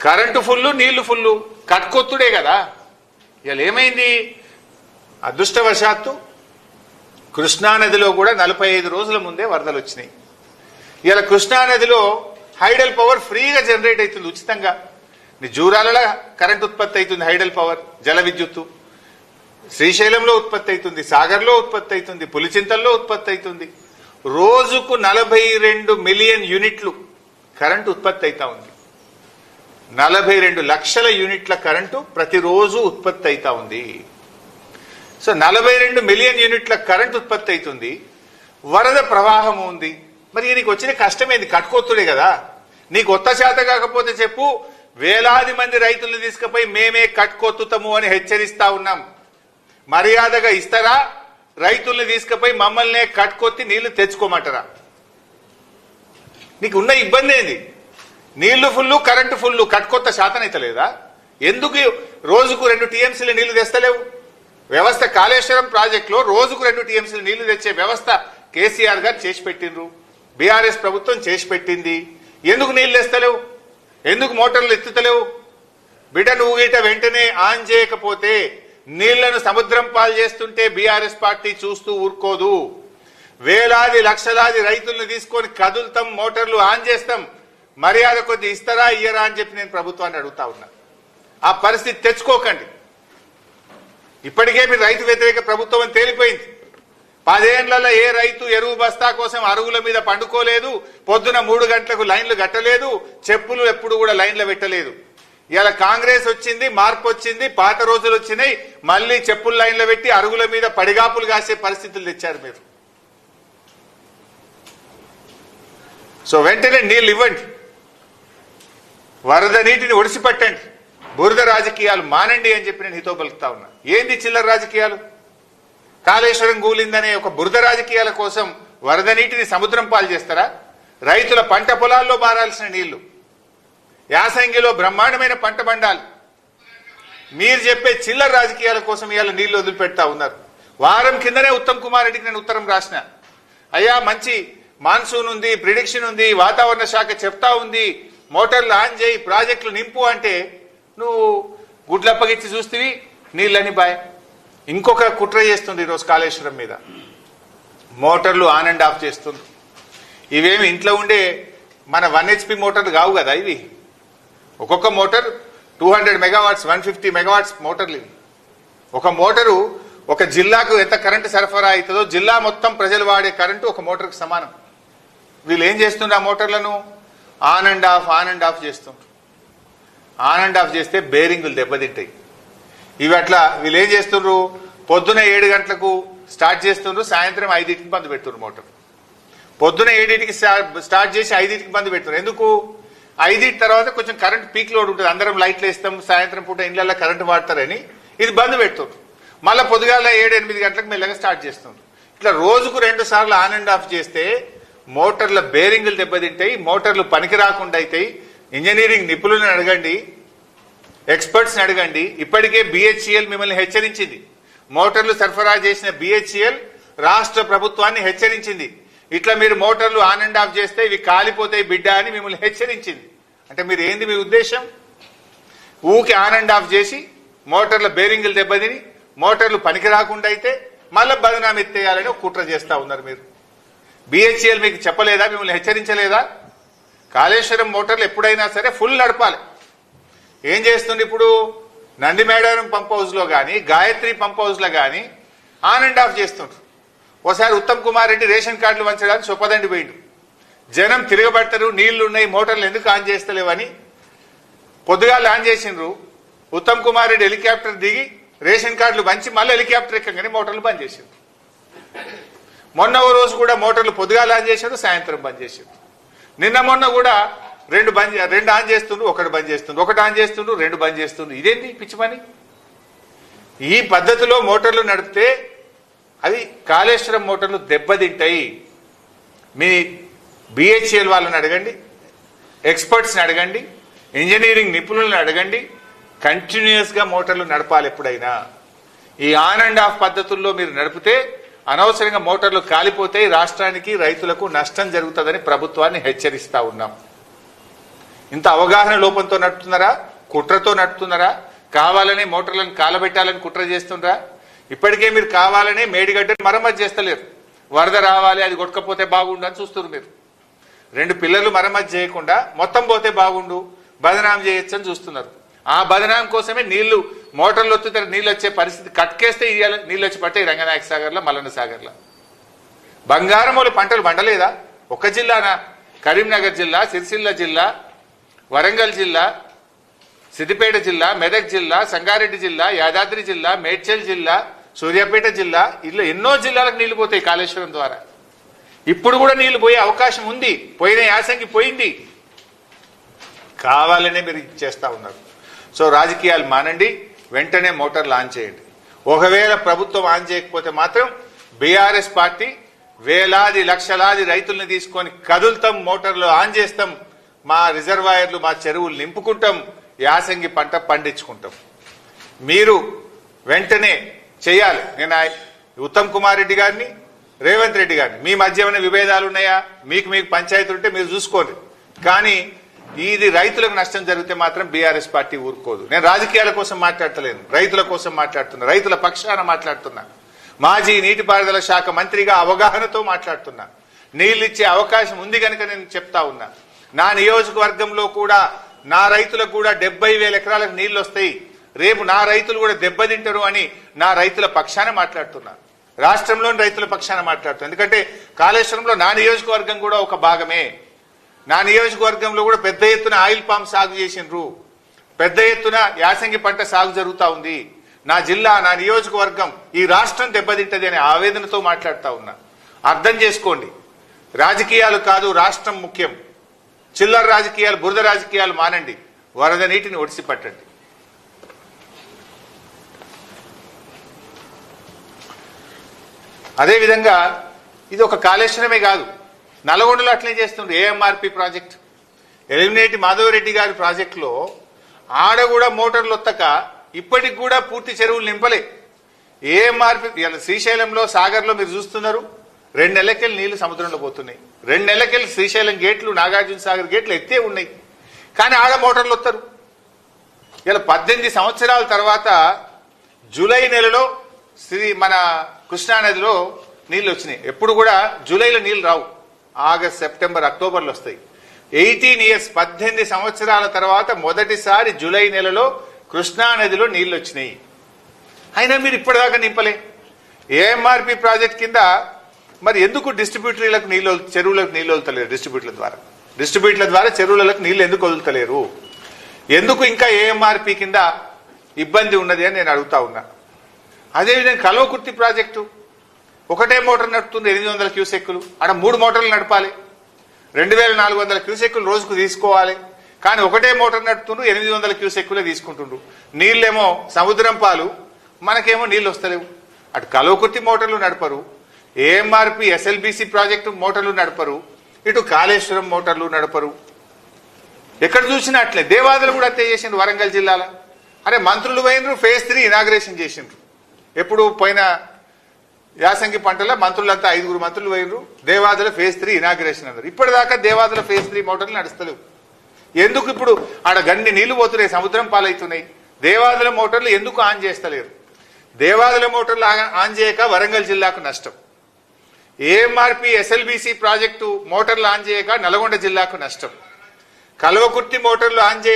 Current full, నీళ్లు full, కట్కొత్తుడే కదా. ఇలా ఏమైంది? అదృష్టవశాత్తు కృష్ణానదిలో కూడా 45 రోజుల ముందే వరదలు వచ్చినాయి. ఇలా కృష్ణానదిలో హైడల్ పవర్ ఫ్రీగా జనరేట్ అవుతుంది ఉచితంగా. జూరాలలో కరెంట్ ఉత్పత్తి అవుతుంది, హైడల్ పవర్ జల విద్యుత్తు. శ్రీశైలంలో ఉత్పత్తి అవుతుంది, సాగర్లో ఉత్పత్తి అవుతుంది, పులిచింతల్లో ఉత్పత్తి అవుతుంది. రోజుకు 42 మిలియన్ యూనిట్లు కరెంటు ఉత్పత్తి అవుతా ఉంది. 42 లక్షల యూనిట్ల కరెంటు ప్రతిరోజు ఉత్పత్తి అవుతా ఉంది. సో 42 మిలియన్ యూనిట్ల కరెంట్ ఉత్పత్తి అవుతుంది, వరద ప్రవాహం ఉంది. మరి నీకు వచ్చిన కష్టమేంది? కట్టుకోతుడే కదా. నీకు కొత్త శాత కాకపోతే చెప్పు, వేలాది మంది రైతులను తీసుకుపోయి మేమే కట్టుకొత్తుతాము అని హెచ్చరిస్తా ఉన్నాం. మర్యాదగా ఇస్తారా? రైతుల్ని తీసుకుపోయి మమ్మల్నే కట్టుకొత్తి నీళ్లు తెచ్చుకోమంటారా? నీకు ఉన్న ఇబ్బంది ఏంది? నీళ్లు ఫుల్లు, కరెంటు ఫుల్లు, కట్టుకొత్త శాతం అయితే లేదా? ఎందుకు రోజుకు 2 టీఎంసీల నీళ్లు తెస్తలేవు? వ్యవస్థ కాళేశ్వరం ప్రాజెక్టులో రోజుకు 2 టీఎంసీల నీళ్లు తెచ్చే వ్యవస్థ కేసీఆర్ గారు చేసి పెట్టిండ్రు, బీఆర్ఎస్ ప్రభుత్వం చేసి పెట్టింది. ఎందుకు నీళ్లు తెస్తలేవు? ఎందుకు మోటార్లు ఎత్తుతలేవు? బిడ్డ నువ్వు గిట వెంటనే ఆన్ చేయకపోతే నీళ్లను సముద్రం పాలు చేస్తుంటే బీఆర్ఎస్ పార్టీ చూస్తూ ఊరుకోదు. వేలాది లక్షలాది రైతులను తీసుకొని కదులుతాం, మోటార్లు ఆన్ చేస్తాం. మర్యాద కొద్ది ఇస్తారా ఇయ్యరా అని చెప్పి నేను ప్రభుత్వాన్ని అడుగుతా ఉన్నా. ఆ పరిస్థితి తెచ్చుకోకండి. ఇప్పటికే మీరు రైతు వ్యతిరేక ప్రభుత్వం అని తేలిపోయింది. 10 ఏళ్లలో ఏ రైతు ఎరువు బస్తా కోసం అరుగుల మీద పండుకోలేదు, పొద్దున 3 గంటలకు లైన్లు కట్టలేదు, చెప్పులు ఎప్పుడు కూడా లైన్లు పెట్టలేదు. ఇలా కాంగ్రెస్ వచ్చింది, మార్పు వచ్చింది, పాత రోజులు వచ్చినాయి, మళ్లీ చెప్పులు లైన్లు పెట్టి అరుగుల మీద పడిగాపులు కాసే పరిస్థితులు తెచ్చారు మీరు. సో వెంటనే నీళ్లు ఇవ్వండి, వరద నీటిని ఒడిసిపట్టండి, బురద రాజకీయాలు మానండి అని చెప్పి నేను హితో పలుకుతా ఉన్నా. ఏంది చిల్లర రాజకీయాలు? కాళేశ్వరం కూలిందనే ఒక బురద రాజకీయాల కోసం వరద నీటిని సముద్రం పాలు చేస్తారా? రైతుల పంట పొలాల్లో బారాల్సిన నీళ్లు, యాసంగిలో బ్రహ్మాండమైన పంట పండాలి. మీరు చెప్పే చిల్లర రాజకీయాల కోసం ఇవాళ నీళ్లు వదిలిపెడతా ఉన్నారు. వారం కిందనే ఉత్తమ్ కుమార్ రెడ్డికి నేను ఉత్తరం రాసిన, అయ్యా మంచి మాన్సూన్ ఉంది, ప్రిడిక్షన్ ఉంది, వాతావరణ శాఖ చెప్తా ఉంది, మోటార్లు ఆన్ చేయి, ప్రాజెక్టులు నింపు అంటే నువ్వు గుడ్లప్పగిచ్చి చూస్తేవి నీళ్ళని బాయ్. ఇంకొక కుట్ర చేస్తుంది ఈరోజు కాళేశ్వరం మీద, మోటార్లు ఆన్ అండ్ ఆఫ్ చేస్తుంది. ఇవేమి ఇంట్లో ఉండే మన 1 HP మోటార్లు కావు కదా ఇవి. ఒక్కొక్క మోటార్ 200 మెగావాట్స్, 150 మెగావాట్స్ మోటార్లు ఇవి. ఒక మోటారు ఒక జిల్లాకు ఎంత కరెంటు సరఫరా అవుతుందో జిల్లా మొత్తం ప్రజలు వాడే కరెంటు ఒక మోటార్కు సమానం. వీళ్ళు ఏం చేస్తుండ్రు? ఆ మోటార్లను ఆన్ అండ్ ఆఫ్ చేస్తుండ్రు. ఆన్ అండ్ ఆఫ్ చేస్తే బేరింగులు దెబ్బతింటాయి. ఇవి అట్లా వీళ్ళు ఏం చేస్తుండ్రు? పొద్దున 7 గంటలకు స్టార్ట్ చేస్తుండ్రు, సాయంత్రం 5కి బంద్ పెడుతుండ్రు మోటార్. పొద్దున 7కి స్టార్ట్ చేసి 5కి బంద్ పెడుతున్నారు. ఎందుకు? 5 తర్వాత కొంచెం కరెంట్ పీక్ లోడ్ ఉంటుంది, అందరం లైట్లు వేస్తాం, సాయంత్రం పూట ఇళ్లలో కరెంట్ వాడతారని ఇది బంద్ పెడుతుండ్రు. మళ్ళీ పొద్దుగాల 7-8 గంటలకు మెల్లగా స్టార్ట్ చేస్తుండ్రు. ఇట్లా రోజుకు 2 సార్లు ఆన్ అండ్ ఆఫ్ చేస్తే మోటార్ల బేరింగులు దెబ్బతింటాయి, మోటార్లు పనికి రాకుండా అవుతాయి. ఇంజనీరింగ్ నిపుణులను అడగండి, ఎక్స్పర్ట్స్ని అడగండి. ఇప్పటికే బిహెచ్ఈఎల్ మిమ్మల్ని హెచ్చరించింది. మోటార్లు సరఫరా చేసిన బిహెచ్ఈఎల్ రాష్ట్ర ప్రభుత్వాన్ని హెచ్చరించింది. ఇట్లా మీరు మోటార్లు ఆన్ అండ్ ఆఫ్ చేస్తే ఇవి కాలిపోతాయి బిడ్డ అని మిమ్మల్ని హెచ్చరించింది. అంటే మీరు ఏంది మీ ఉద్దేశం? ఊకి ఆన్ అండ్ ఆఫ్ చేసి మోటార్ల బేరింగులు దెబ్బతిని మోటార్లు పనికి రాకుండా అయితే మళ్ళీ బదనాం ఎత్తేయాలని ఒక కుట్ర చేస్తా ఉన్నారు మీరు. బిహెచ్ఈఎల్ మీకు చెప్పలేదా? మిమ్మల్ని హెచ్చరించలేదా? కాళేశ్వరం మోటార్లు ఎప్పుడైనా సరే ఫుల్ నడపాలి. ఏం చేస్తుంది ఇప్పుడు? నందిమేడారం పంప్ హౌస్ లో కానీ, గాయత్రి పంప్ హౌస్ లో కానీ ఆన్ అండ్ ఆఫ్ చేస్తుంటారు. ఒకసారి ఉత్తమ్ కుమార్ రెడ్డి రేషన్ కార్డులు వంచడానికి చొప్పదండి పోయిండు. జనం తిరగబడతారు, నీళ్లు ఉన్నాయి, మోటార్లు ఎందుకు ఆన్ చేస్తలేవని పొద్దుగాలు ఆన్ చేసిండ్రు. ఉత్తమ్ కుమార్ రెడ్డి హెలికాప్టర్ దిగి రేషన్ కార్డులు వంచి మళ్ళీ హెలికాప్టర్ ఎక్కగానే మోటార్లు బంద్ చేసిండ్రు. మొన్న ఓ రోజు కూడా మోటార్లు పొద్దుగాలు ఆన్ చేశారు, సాయంత్రం బంద్ చేసిండ్రు. నిన్న మొన్న కూడా 2 ఆన్ చేస్తుండ్రు, 1 బంద్ చేస్తుండ్రు, 1 ఆన్ చేస్తుండ్రు, 2 బంద్ చేస్తుండ్రు. ఇదేంటి పిచ్చి పని? ఈ పద్ధతిలో మోటార్లు నడిపితే అవి కాళేశ్వరం మోటార్లు దెబ్బతింటాయి. మీ బిహెచ్ఎల్ వాళ్ళని అడగండి, ఎక్స్పర్ట్స్ని అడగండి, ఇంజనీరింగ్ నిపుణులను అడగండి. కంటిన్యూస్గా మోటార్లు నడపాలి ఎప్పుడైనా. ఈ ఆన్ అండ్ ఆఫ్ పద్ధతుల్లో మీరు నడిపితే అనవసరంగా మోటార్లు కాలిపోతాయి, రాష్ట్రానికి రైతులకు నష్టం జరుగుతుందని ప్రభుత్వాన్ని హెచ్చరిస్తా ఉన్నాం. ఇంత అవగాహన లోపంతో నడుపుతున్నారా, కుట్రతో నడుపుతున్నారా, కావాలనే మోటార్లను కాలబెట్టాలని కుట్ర చేస్తుండ్రా? ఇప్పటికే మీరు కావాలనే మేడిగడ్డను మరమ్మతు చేస్తలేరు. వరద రావాలి, అది కొట్టకపోతే బాగుండు అని చూస్తున్నారు మీరు. 2 పిల్లలు మరమ్మతు చేయకుండా మొత్తం పోతే బాగుండు, బదనాం చేయొచ్చు అని చూస్తున్నారు. ఆ బదనాం కోసమే నీళ్లు మోటార్లు వస్తుంటే నీళ్ళు వచ్చే పరిస్థితి కట్కేస్తే ఇవాళ నీళ్ళు వచ్చి పట్టే రంగనాయక సాగర్లో, మల్లన్న సాగర్లో. బంగారమూల పంటలు పండలేదా? ఒక జిల్లానా? కరీంనగర్ జిల్లా, సిరిసిల్ల జిల్లా, వరంగల్ జిల్లా, సిద్దిపేట జిల్లా, మెదక్ జిల్లా, సంగారెడ్డి జిల్లా, యాదాద్రి జిల్లా, మేడ్చల్ జిల్లా, సూర్యాపేట జిల్లా, ఇలా ఎన్నో జిల్లాలకు నీళ్లు పోతాయి కాళేశ్వరం ద్వారా. ఇప్పుడు కూడా నీళ్లు పోయే అవకాశం ఉంది. పోయిన యాసంగి పోయింది. కావాలనే మీరు చేస్తా ఉన్నారు. సో రాజకీయాలు మానండి, వెంటనే మోటార్ లాంచ్ చేయండి. ఒకవేళ ప్రభుత్వం ఆన్ చేయకపోతే మాత్రం బీఆర్ఎస్ పార్టీ వేలాది లక్షలాది రైతుల్ని తీసుకొని కదులుతాం, మోటార్లు ఆన్ చేస్తాం, మా రిజర్వాయర్లు, మా చెరువులు నింపుకుంటాం, యాసంగి పంట పండించుకుంటాం. మీరు వెంటనే చేయాలి. నేను ఉత్తమ్ కుమార్ రెడ్డి గారిని, రేవంత్ రెడ్డి గారిని, మీ మధ్య ఏమైనా విభేదాలు ఉన్నాయా, మీకు పంచాయతీలు ఉంటే మీరు చూసుకోండి. కానీ ఇది రైతులకు నష్టం జరిగితే మాత్రం బీఆర్ఎస్ పార్టీ ఊరుకోదు. నేను రాజకీయాల కోసం మాట్లాడతలేను, రైతుల కోసం మాట్లాడుతున్నా, రైతుల పక్షాన మాట్లాడుతున్నా. మాజీ నీటిపారుదల శాఖ మంత్రిగా అవగాహనతో మాట్లాడుతున్నా. నీళ్లు ఇచ్చే అవకాశం ఉంది కనుక నేను చెప్తా ఉన్నా. నా నియోజకవర్గంలో కూడా నా రైతులకు కూడా 70,000 ఎకరాలకు నీళ్లు వస్తాయి. రేపు నా రైతులు కూడా దెబ్బతింటారు అని నా రైతుల పక్షాన మాట్లాడుతున్నా. రాష్ట్రంలోని రైతుల పక్షాన మాట్లాడుతున్నా. ఎందుకంటే కాళేశ్వరంలో నా నియోజకవర్గం కూడా ఒక భాగమే. నా నియోజకవర్గంలో కూడా పెద్ద ఎత్తున ఆయిల్ పామ్ సాగు చేసిండ్రు, పెద్ద ఎత్తున యాసంగి పంట సాగు జరుగుతూ ఉంది. నా జిల్లా, నా నియోజకవర్గం, ఈ రాష్ట్రం దెబ్బతింటది అనే ఆవేదనతో మాట్లాడుతూ ఉన్నా. అర్థం చేసుకోండి. రాజకీయాలు కాదు, రాష్ట్రం ముఖ్యం. చిల్లర రాజకీయాలు, బురద రాజకీయాలు మానండి. వరద నీటిని ఒడిసి పట్టండి. అదేవిధంగా ఇది ఒక కాళేశ్వరమే కాదు, నల్గొండలో అట్లే చేస్తుండ్రు. ఏఎంఆర్పి ప్రాజెక్ట్, ఎలిమినేటి మాధవరెడ్డి గారి ప్రాజెక్టులో ఆడ కూడా మోటార్లు వత్తక ఇప్పటికి కూడా పూర్తి చెరువులు నింపలే. ఏఎంఆర్పి శ్రీశైలంలో, సాగర్లో మీరు చూస్తున్నారు, 2 నెలలకెళ్ళి నీళ్లు సముద్రంలో పోతున్నాయి. 2 నెలలకెళ్ళి శ్రీశైలం గేట్లు, నాగార్జున సాగర్ గేట్లు ఎత్తే ఉన్నాయి. కానీ ఆడ మోటార్లు వస్తారు. ఇలా 18 సంవత్సరాల తర్వాత జూలై నెలలో మన కృష్ణానదిలో నీళ్లు వచ్చినాయి. ఎప్పుడు కూడా జూలైలో నీళ్లు రావు, ఆగస్ట్, సెప్టెంబర్, అక్టోబర్లో వస్తాయి. 18 ఇయర్స్, 18 సంవత్సరాల తర్వాత మొదటిసారి జూలై నెలలో కృష్ణానదిలో నీళ్లు వచ్చినాయి. అయినా మీరు ఇప్పటిదాకా నింపలే. ఏఎంఆర్పి ప్రాజెక్ట్ కింద మరి ఎందుకు డిస్ట్రిబ్యూటరీలకు నీళ్ళు, చెరువులకు నీళ్ళు వదులుతలేరు? డిస్ట్రిబ్యూటర్ల ద్వారా చెరువులకు నీళ్లు ఎందుకు వదులుతలేరు? ఎందుకు ఇంకా ఏఎంఆర్పి కింద ఇబ్బంది ఉన్నది అని నేను అడుగుతా ఉన్నా. అదేవిధంగా కల్వకుర్తి ప్రాజెక్టు ఒకటే మోటార్ నడుపుతుంది, 800 క్యూసెక్కులు. ఆడ 3 మోటార్లు నడపాలి, 2400 క్యూసెక్కులు రోజుకు తీసుకోవాలి. కానీ ఒకటే మోటార్ నడుపుతుండ్రు, 800 క్యూసెక్కులే తీసుకుంటుండ్రు. నీళ్ళేమో సముద్రం పాలు, మనకేమో నీళ్ళు వస్తలేవు. అటు కల్వకుర్తి మోటార్లు నడపరు, ఏఎంఆర్పి ఎస్ఎల్బిసి ప్రాజెక్టు మోటార్లు నడపరు, ఇటు కాళేశ్వరం మోటార్లు నడపరు. ఎక్కడ చూసినా అట్లే. దేవాదులు కూడా అంతే చేసిండ్రు వరంగల్ జిల్లాలో. అరే మంత్రులు పోయినరు, phase 3 ఇనాగ్రేషన్ చేసిండ్రు. ఎప్పుడు పోయిన యాసంగి పంటలో మంత్రులంతా 5 మంత్రులు పోయినరు, దేవాదుల phase 3 ఇనాగ్రేషన్ అన్నారు. ఇప్పటిదాకా దేవాదుల phase 3 మోటార్లు నడుస్తలేవు. ఎందుకు? ఇప్పుడు ఆడ గన్ని నీళ్లు పోతున్నాయి, సముద్రం పాలవుతున్నాయి. దేవాదుల మోటార్లు ఎందుకు ఆన్ చేస్తలేరు? దేవాదుల మోటార్లు ఆన్ చేయక వరంగల్ జిల్లాకు నష్టం. ఏఎంఆర్పి ఎస్ఎల్బిసి ప్రాజెక్టు మోటార్లు ఆన్ చేయక నల్గొండ జిల్లాకు నష్టం. కల్వకుర్తి మోటార్లు ఆన్